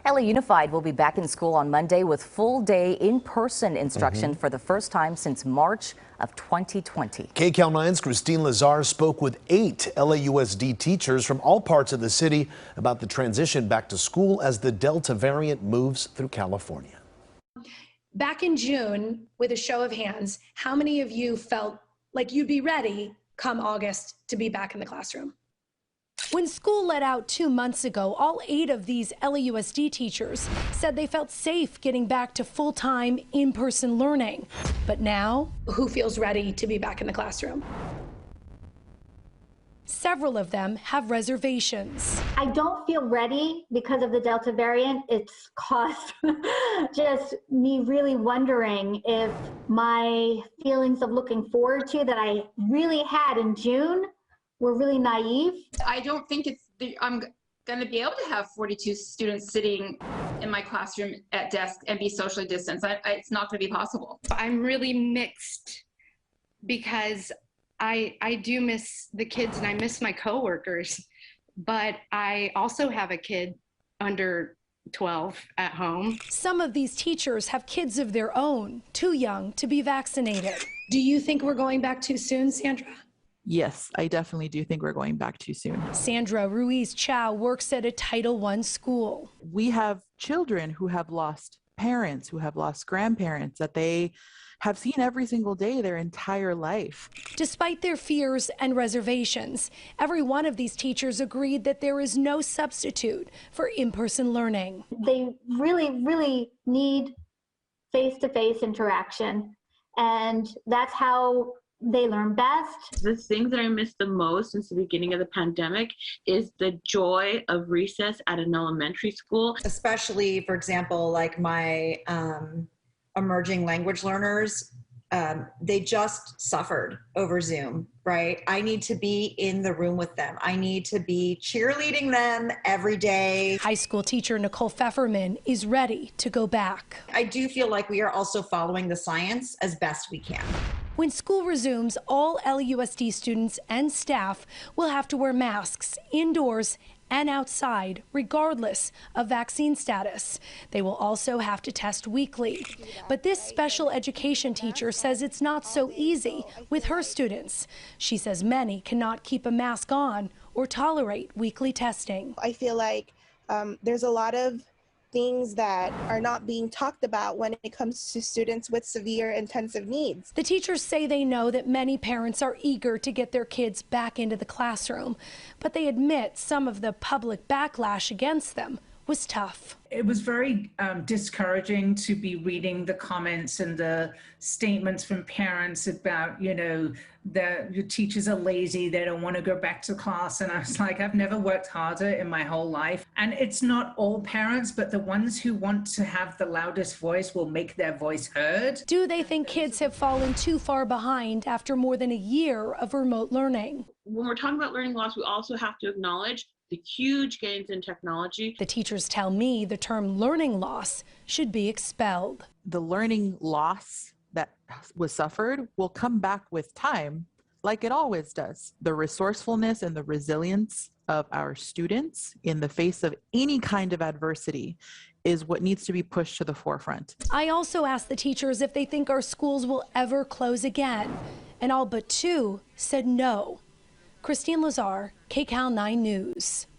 LA Unified will be back in school on Monday with full-day in-person instruction for the first time since March of 2020. KCAL 9's Kristine Lazar spoke with 8 LAUSD teachers from all parts of the city about the transition back to school as the Delta variant moves through California. Back in June, with a show of hands, how many of you felt like you'd be ready come August to be back in the classroom? When school let out 2 months ago, all 8 of these LAUSD teachers said they felt safe getting back to full-time in-person learning. But now, Who feels ready to be back in the classroom? several of them have reservations. I don't feel ready because of the Delta variant. It's caused just me really wondering if my feelings of looking forward to that I really had in June were really naive. I don't think I'm going to be able to have 42 students sitting in my classroom at desk and be socially distanced. It's not going to be possible. I'm really mixed because I do miss the kids and I miss my coworkers, but I also have a kid under 12 at home. Some of these teachers have kids of their own, too young to be vaccinated. Do you think we're going back too soon, Sandra? Yes, I definitely do think we're going back too soon. Sandra Ruiz Chow works at a Title I school. We have children who have lost parents, who have lost grandparents that they have seen every single day their entire life. Despite their fears and reservations, every one of these teachers agreed that there is no substitute for in-person learning. They really, really need face-to-face interaction, and that's how they learn best. The thing that I miss the most since the beginning of the pandemic is the joy of recess at an elementary school. Especially, for example, like my emerging language learners, they just suffered over Zoom, right? I need to be in the room with them. I need to be cheerleading them every day. High school teacher Nicole Pfefferman is ready to go back. I do feel like we are also following the science as best we can. When school resumes, all LAUSD students and staff will have to wear masks indoors and outside, regardless of vaccine status. They will also have to test weekly. But this special education teacher says it's not so easy with her students. She says many cannot keep a mask on or tolerate weekly testing. I feel like there's a lot of things that are not being talked about when it comes to students with severe intensive needs. The teachers say they know that many parents are eager to get their kids back into the classroom, but they admit some of the public backlash against them was tough. It was very discouraging to be reading the comments and the statements from parents about, you know, your teachers are lazy, they don't want to go back to class. And I was like, I've never worked harder in my whole life. And it's not all parents, but the ones who want to have the loudest voice will make their voice heard. Do they think kids have fallen too far behind after more than a year of remote learning? When we're talking about learning loss, we also have to acknowledge the huge gains in technology. The teachers tell me the term learning loss should be expelled. The learning loss that was suffered will come back with time, like it always does. The resourcefulness and the resilience of our students in the face of any kind of adversity is what needs to be pushed to the forefront. I also asked the teachers if they think our schools will ever close again, and all but 2 said no. Kristine Lazar, KCAL 9 News.